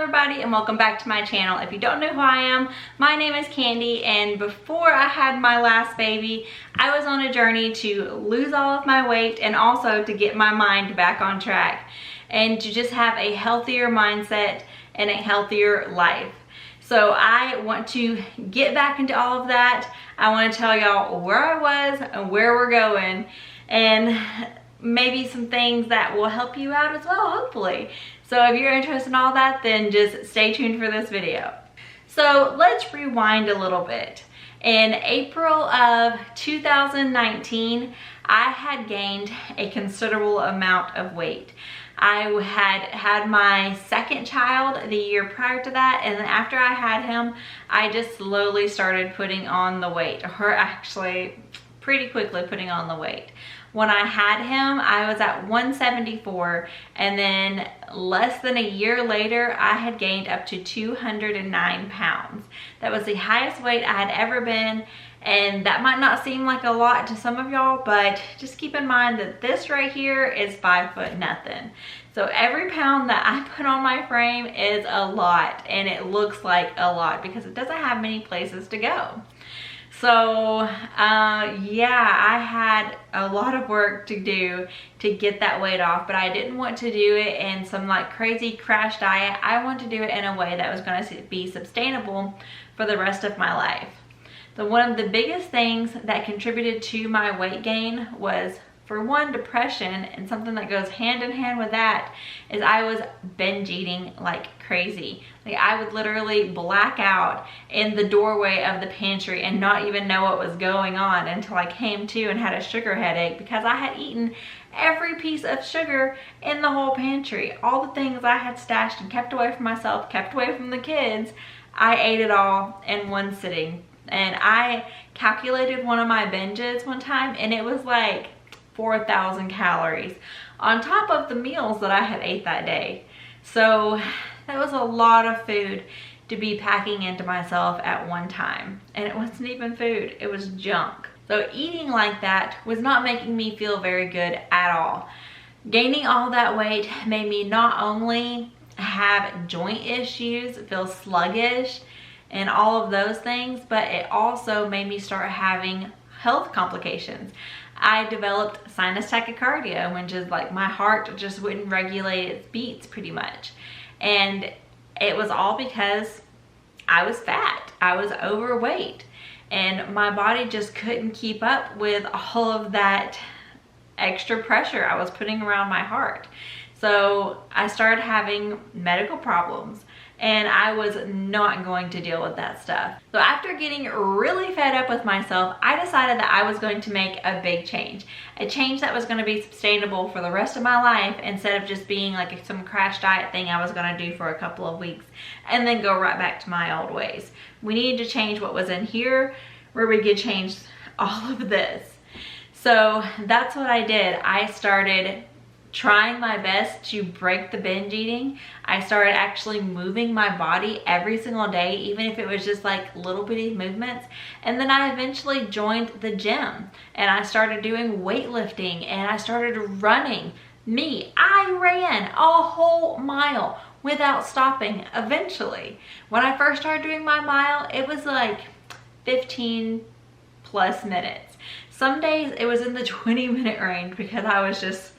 everybody and welcome back to my channel. If you don't know who I am, my name is Candy, and before I had my last baby, I was on a journey to lose all of my weight and also to get my mind back on track and to just have a healthier mindset and a healthier life. So I want to get back into all of that. I want to tell y'all where I was and where we're going, and maybe some things that will help you out as well, hopefully. So if you're interested in all that, then just stay tuned for this video. So let's rewind a little bit. In April of 2019, I had gained a considerable amount of weight. I had my second child the year prior to that, and then after I had him, I just slowly started putting on the weight, or actually pretty quickly putting on the weight. When I had him, I was at 174, and then less than a year later, I had gained up to 209 pounds. That was the highest weight I had ever been, and that might not seem like a lot to some of y'all, but just keep in mind that this right here is 5 foot nothing. So every pound that I put on my frame is a lot, and it looks like a lot because it doesn't have many places to go. So yeah, I had a lot of work to do to get that weight off, but I didn't want to do it in some like crazy crash diet. I wanted to do it in a way that was going to be sustainable for the rest of my life. So one of the biggest things that contributed to my weight gain was, for one, depression, and something that goes hand in hand with that is I was binge eating like crazy. Like I would literally black out in the doorway of the pantry and not even know what was going on until I came to and had a sugar headache because I had eaten every piece of sugar in the whole pantry. All the things I had stashed and kept away from myself, kept away from the kids, I ate it all in one sitting. And I calculated one of my binges one time, and it was like 4,000 calories on top of the meals that I had ate that day. So that was a lot of food to be packing into myself at one time. And it wasn't even food, it was junk. So eating like that was not making me feel very good at all. Gaining all that weight made me not only have joint issues, feel sluggish, and all of those things, but it also made me start having health complications. I developed sinus tachycardia, which is like my heart just wouldn't regulate its beats pretty much. And it was all because I was fat, I was overweight, and my body just couldn't keep up with all of that extra pressure I was putting around my heart. So I started having medical problems, and I was not going to deal with that stuff. So after getting really fed up with myself, I decided that I was going to make a big change. A change that was going to be sustainable for the rest of my life, instead of just being like some crash diet thing I was going to do for a couple of weeks and then go right back to my old ways. We needed to change what was in here where we could change all of this. So that's what I did. I started trying my best to break the binge eating. I started actually moving my body every single day, even if it was just like little bitty movements. And then I eventually joined the gym, and I started doing weightlifting, and I started running. I ran a whole mile without stopping eventually. When I first started doing my mile, it was like 15 plus minutes. Some days it was in the 20-minute range because I was just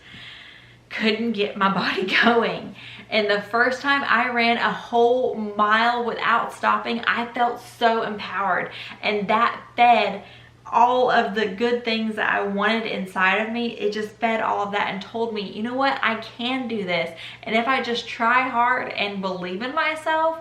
couldn't get my body going. And the first time I ran a whole mile without stopping, I felt so empowered, and that fed all of the good things that I wanted inside of me. It just fed all of that and told me, you know what, I can do this, and if I just try hard and believe in myself,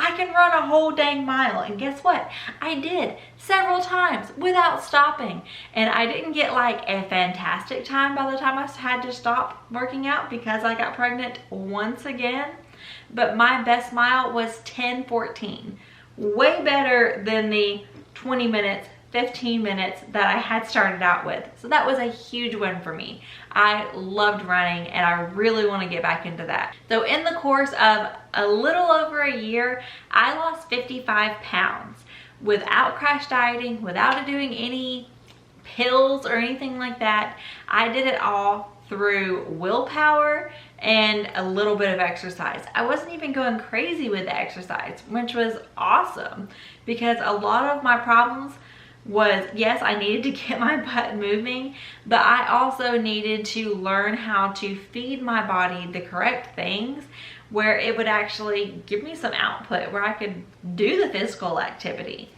I can run a whole dang mile. And guess what? I did several times without stopping. And I didn't get like a fantastic time by the time I had to stop working out because I got pregnant once again. But my best mile was 10:14. Way better than the 20 minutes, 15 minutes that I had started out with. So that was a huge win for me. I loved running, and I really want to get back into that. So in the course of a little over a year, I lost 55 pounds without crash dieting, without doing any pills or anything like that. I did it all through willpower and a little bit of exercise. I wasn't even going crazy with the exercise, which was awesome, because a lot of my problems was, yes, I needed to get my butt moving, but I also needed to learn how to feed my body the correct things where it would actually give me some output, where I could do the physical activity.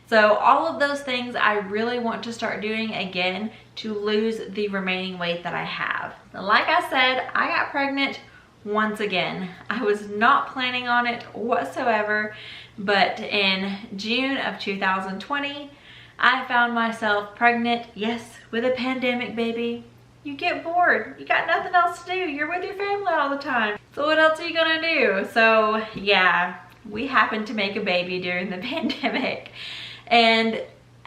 So all of those things I really want to start doing again to lose the remaining weight that I have. Like I said, I got pregnant once again. I was not planning on it whatsoever, but in June of 2020, I found myself pregnant, yes, with a pandemic, baby. You get bored. You got nothing else to do. You're with your family all the time. So what else are you gonna do? So yeah, we happened to make a baby during the pandemic. And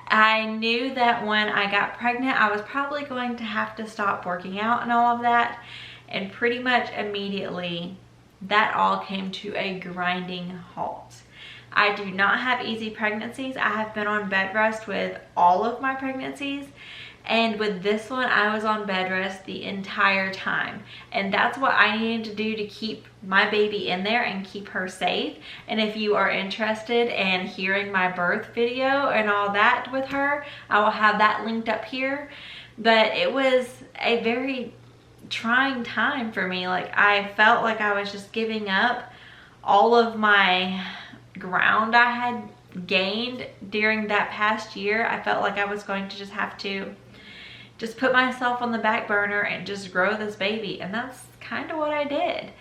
I knew that when I got pregnant, I was probably going to have to stop working out and all of that. And pretty much immediately, that all came to a grinding halt. I do not have easy pregnancies. I have been on bed rest with all of my pregnancies. And with this one, I was on bed rest the entire time. And that's what I needed to do to keep my baby in there and keep her safe. And if you are interested in hearing my birth video and all that with her, I will have that linked up here. But it was a very trying time for me. Like, I felt like I was just giving up all of my ground I had gained during that past year. I felt like I was going to just have to just put myself on the back burner and just grow this baby. And that's kind of what I did.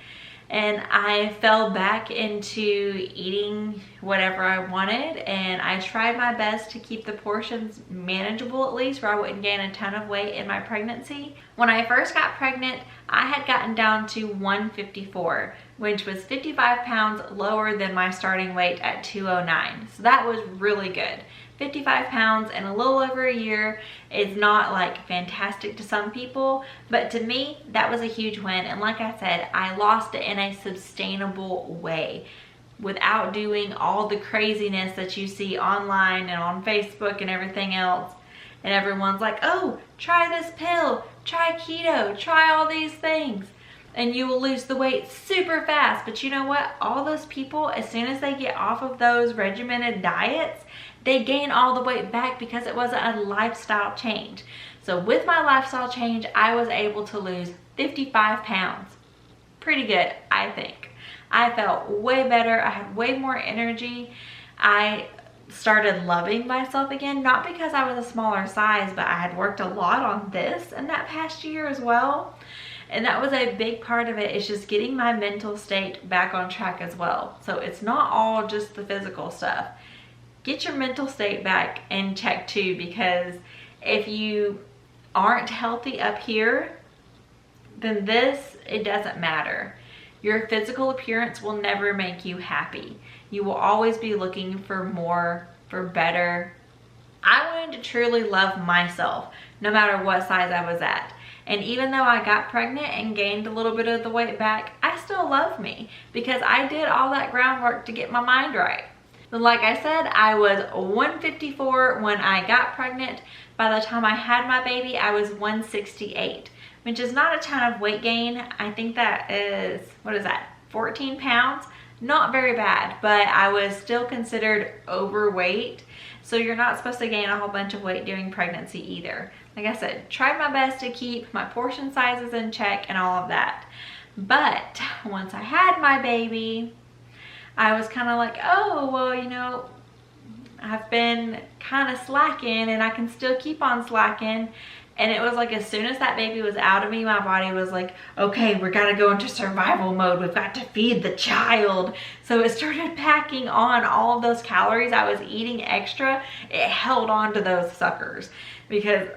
And I fell back into eating whatever I wanted, and I tried my best to keep the portions manageable, at least where I wouldn't gain a ton of weight in my pregnancy. When I first got pregnant, I had gotten down to 154, which was 55 pounds lower than my starting weight at 209. So that was really good. 55 pounds in a little over a year is not like fantastic to some people, but to me, that was a huge win. And like I said, I lost it in a sustainable way without doing all the craziness that you see online and on Facebook and everything else. And everyone's like, oh, try this pill, try keto, try all these things, and you will lose the weight super fast. But you know what? All those people, as soon as they get off of those regimented diets, they gain all the weight back because it wasn't a lifestyle change. So with my lifestyle change, I was able to lose 55 pounds. Pretty good, I think. I felt way better. I had way more energy. I started loving myself again, not because I was a smaller size, but I had worked a lot on this in that past year as well. And that was a big part of it, is just getting my mental state back on track as well. So it's not all just the physical stuff. Get your mental state back in check too, because if you aren't healthy up here, then this, it doesn't matter. Your physical appearance will never make you happy. You will always be looking for more, for better. I wanted to truly love myself, no matter what size I was at. And even though I got pregnant and gained a little bit of the weight back, I still love me because I did all that groundwork to get my mind right. But like I said, I was 154 when I got pregnant. By the time I had my baby, I was 168, which is not a ton of weight gain. I think that is, what is that, 14 pounds? Not very bad, but I was still considered overweight. So you're not supposed to gain a whole bunch of weight during pregnancy either. Like I said, tried my best to keep my portion sizes in check and all of that. But once I had my baby, I was kind of like, oh, well, you know, I've been kind of slacking and I can still keep on slacking. And it was like, as soon as that baby was out of me, my body was like, okay, we're gotta go into survival mode. We've got to feed the child. So it started packing on all of those calories I was eating extra. It held on to those suckers because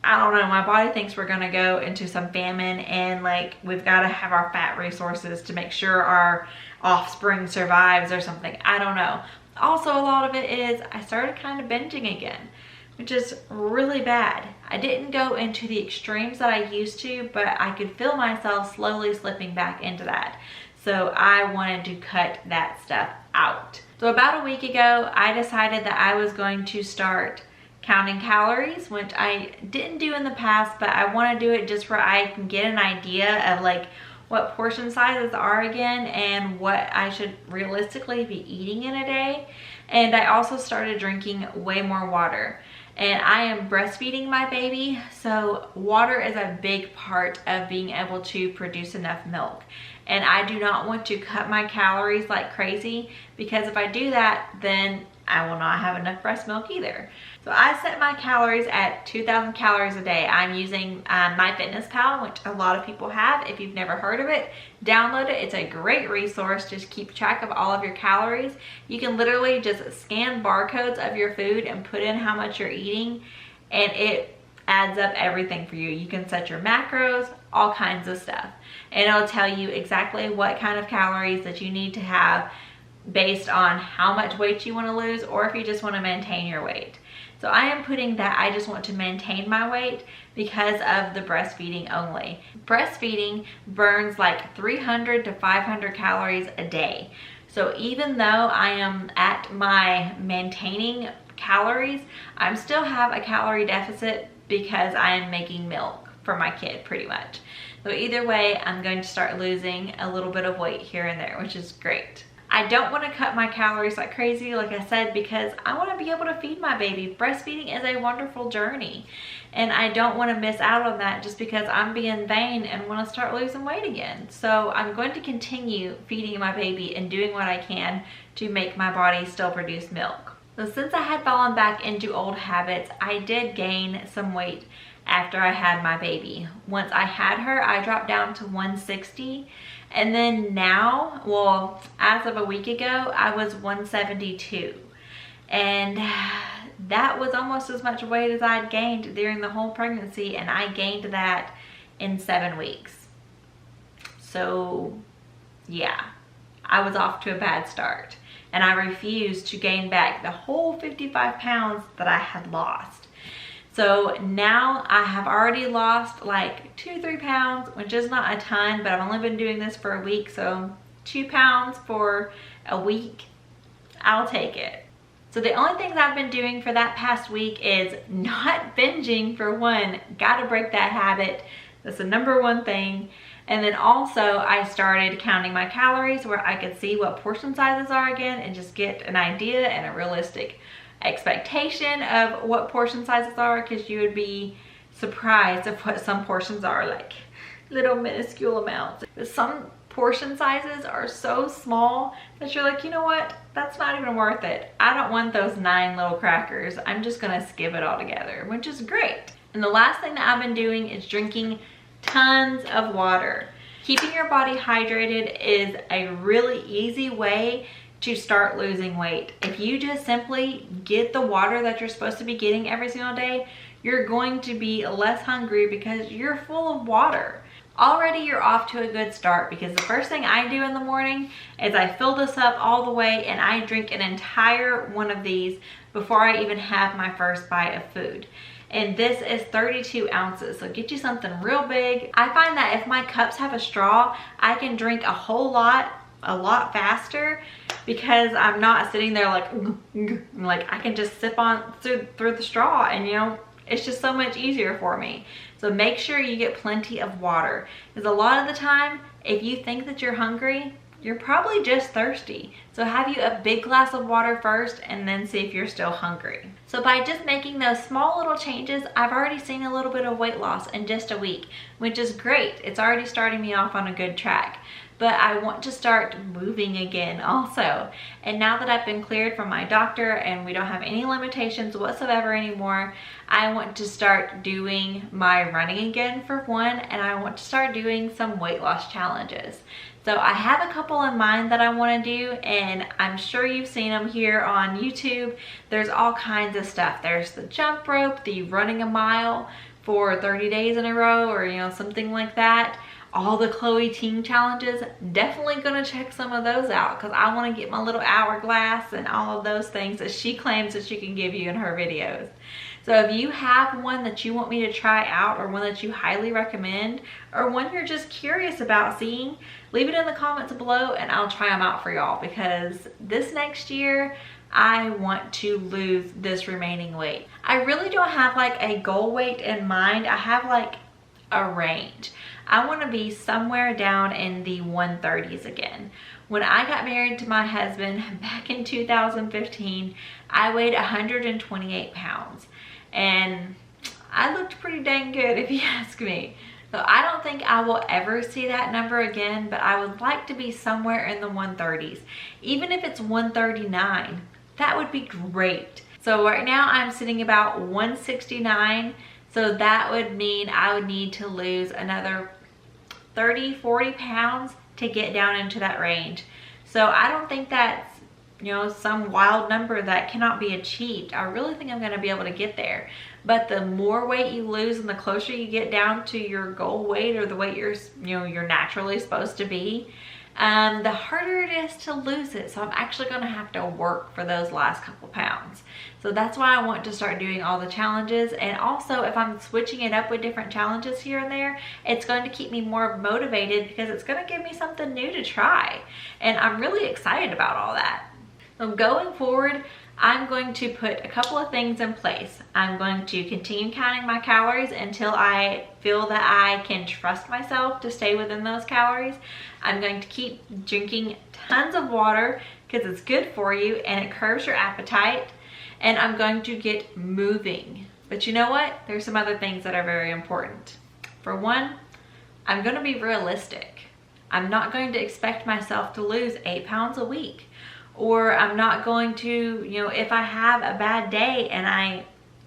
I don't know, my body thinks we're gonna go into some famine and like we've gotta have our fat resources to make sure our offspring survives or something. I don't know. Also, a lot of it is I started kind of binging again, which is really bad. I didn't go into the extremes that I used to, but I could feel myself slowly slipping back into that. So I wanted to cut that stuff out. So about a week ago, I decided that I was going to start counting calories, which I didn't do in the past, but I want to do it just where I can get an idea of like what portion sizes are again and what I should realistically be eating in a day. And I also started drinking way more water. And I am breastfeeding my baby, so water is a big part of being able to produce enough milk. And I do not want to cut my calories like crazy, because if I do that, then I will not have enough breast milk either. So I set my calories at 2,000 calories a day. I'm using MyFitnessPal, which a lot of people have. If you've never heard of it, download it. It's a great resource to keep track of all of your calories. You can literally just scan barcodes of your food and put in how much you're eating, and it adds up everything for you. You can set your macros, all kinds of stuff, and it'll tell you exactly what kind of calories that you need to have based on how much weight you want to lose, or if you just want to maintain your weight. So I am putting that I just want to maintain my weight because of the breastfeeding only. Breastfeeding burns like 300 to 500 calories a day. So even though I am at my maintaining calories, I still have a calorie deficit because I am making milk for my kid pretty much. So either way, I'm going to start losing a little bit of weight here and there, which is great. I don't want to cut my calories like crazy, like I said, because I want to be able to feed my baby. Breastfeeding is a wonderful journey, and I don't want to miss out on that just because I'm being vain and want to start losing weight again. So I'm going to continue feeding my baby and doing what I can to make my body still produce milk. So since I had fallen back into old habits, I did gain some weight after I had my baby. Once I had her, I dropped down to 160. And then now, well, as of a week ago, I was 172. And that was almost as much weight as I'd gained during the whole pregnancy, and I gained that in 7 weeks. So yeah, I was off to a bad start, and I refused to gain back the whole 55 pounds that I had lost. So now I have already lost like 2-3 pounds, which is not a ton, but I've only been doing this for a week. So 2 pounds for a week, I'll take it. So the only things I've been doing for that past week is not binging, for one. Gotta break that habit. That's the #1 thing. And then also I started counting my calories where I could see what portion sizes are again and just get an idea and a realistic expectation of what portion sizes are, because you would be surprised of what some portions are, like little minuscule amounts. But some portion sizes are so small that you're like, you know what, that's not even worth it. I don't want those 9 little crackers. I'm just gonna skip it all together, which is great. And the last thing that I've been doing is drinking tons of water. Keeping your body hydrated is a really easy way to start losing weight. If you just simply get the water that you're supposed to be getting every single day, you're going to be less hungry because you're full of water. Already you're off to a good start, because the first thing I do in the morning is I fill this up all the way and I drink an entire one of these before I even have my first bite of food. And this is 32 ounces, so get you something real big. I find that if my cups have a straw, I can drink a whole lot a lot faster, because I'm not sitting there like I can just sip on through the straw, and you know, it's just so much easier for me. So make sure you get plenty of water, because a lot of the time if you think that you're hungry, you're probably just thirsty. So have you a big glass of water first and then see if you're still hungry. So by just making those small little changes, I've already seen a little bit of weight loss in just a week, which is great. It's already starting me off on a good track. But I want to start moving again also. And now that I've been cleared from my doctor and we don't have any limitations whatsoever anymore, I want to start doing my running again for one, and I want to start doing some weight loss challenges. So I have a couple in mind that I want to do, and I'm sure you've seen them here on YouTube. There's all kinds of stuff. There's the jump rope, the running a mile for 30 days in a row, or you know, something like that. All the Chloe Teen challenges, definitely gonna check some of those out, because I want to get my little hourglass and all of those things that she claims that she can give you in her videos. So if you have one that you want me to try out, or one that you highly recommend, or one you're just curious about seeing, leave it in the comments below and I'll try them out for y'all, because this next year I want to lose this remaining weight. I really don't have like a goal weight in mind. I have like a range. I want to be somewhere down in the 130s again. When I got married to my husband back in 2015, I weighed 128 pounds and I looked pretty dang good if you ask me. So I don't think I will ever see that number again, but I would like to be somewhere in the 130s. Even if it's 139, that would be great. So right now I'm sitting about 169. So that would mean I would need to lose another 30, 40 pounds to get down into that range. So I don't think that's, you know, some wild number that cannot be achieved. I really think I'm going to be able to get there. But the more weight you lose and the closer you get down to your goal weight, or the weight you're naturally supposed to be, the harder it is to lose it. So I'm actually going to have to work for those last couple pounds. So that's why I want to start doing all the challenges. And also, if I'm switching it up with different challenges here and there, it's going to keep me more motivated, because it's going to give me something new to try. And I'm really excited about all that. So going forward, I'm going to put a couple of things in place. I'm going to continue counting my calories until I feel that I can trust myself to stay within those calories. I'm going to keep drinking tons of water, because it's good for you and it curbs your appetite. And I'm going to get moving. But you know what? There's some other things that are very important. For one, I'm going to be realistic. I'm not going to expect myself to lose 8 pounds a week. Or I'm not going to, if I have a bad day and I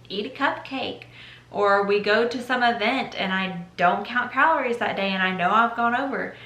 eat a cupcake, or we go to some event and I don't count calories that day and I know I've gone over,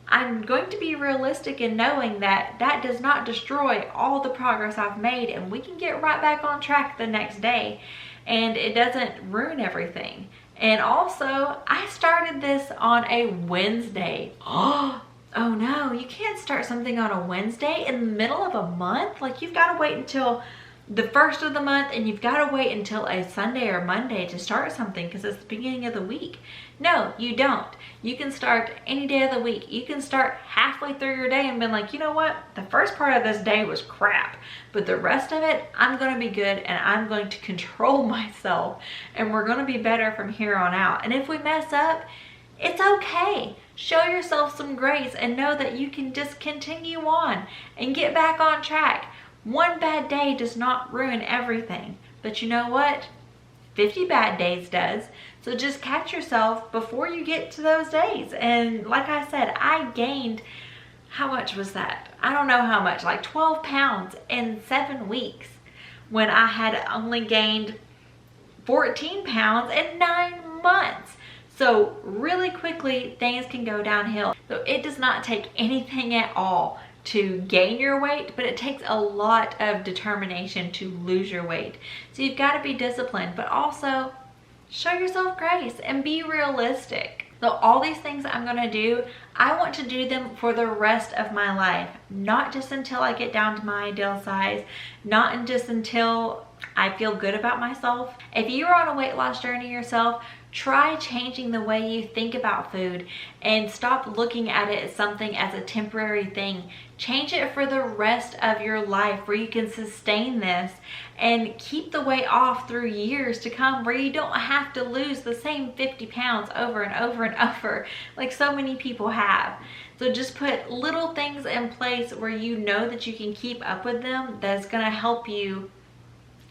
I'm going to be realistic in knowing that that does not destroy all the progress I've made, and we can get right back on track the next day and it doesn't ruin everything. And also, I started this on a Wednesday. Oh no, you can't start something on a Wednesday in the middle of a month. Like, you've got to wait until the first of the month, and you've got to wait until a Sunday or Monday to start something, because it's the beginning of the week. No, you don't. You can start any day of the week. You can start halfway through your day and be like, you know what? The first part of this day was crap, but the rest of it, I'm going to be good, and I'm going to control myself, and we're going to be better from here on out. And if we mess up, it's okay. Show yourself some grace and know that you can just continue on and get back on track. One bad day does not ruin everything. But you know what? 50 bad days does. So just catch yourself before you get to those days. And like I said, I gained, how much was that? I don't know how much, like 12 pounds in 7 weeks, when I had only gained 14 pounds in 9 months. So really quickly, things can go downhill. So it does not take anything at all to gain your weight, but it takes a lot of determination to lose your weight. So you've got to be disciplined, but also show yourself grace and be realistic. So all these things I'm going to do, I want to do them for the rest of my life, not just until I get down to my ideal size, not just until I feel good about myself. If you're on a weight loss journey yourself, try changing the way you think about food and stop looking at it as something as a temporary thing. Change it for the rest of your life, where you can sustain this and keep the weight off through years to come, where you don't have to lose the same 50 pounds over and over and over like so many people have. So just put little things in place where you know that you can keep up with them, that's going to help you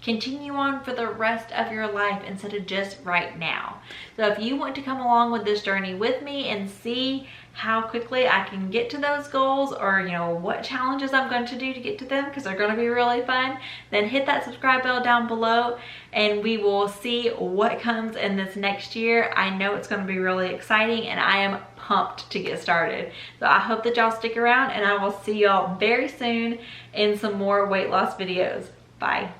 continue on for the rest of your life instead of just right now. So if you want to come along with this journey with me and see how quickly I can get to those goals, or what challenges I'm going to do to get to them, because they're going to be really fun, then hit that subscribe bell down below and we will see what comes in this next year. I know it's going to be really exciting and I am pumped to get started. So I hope that y'all stick around, and I will see y'all very soon in some more weight loss videos. Bye.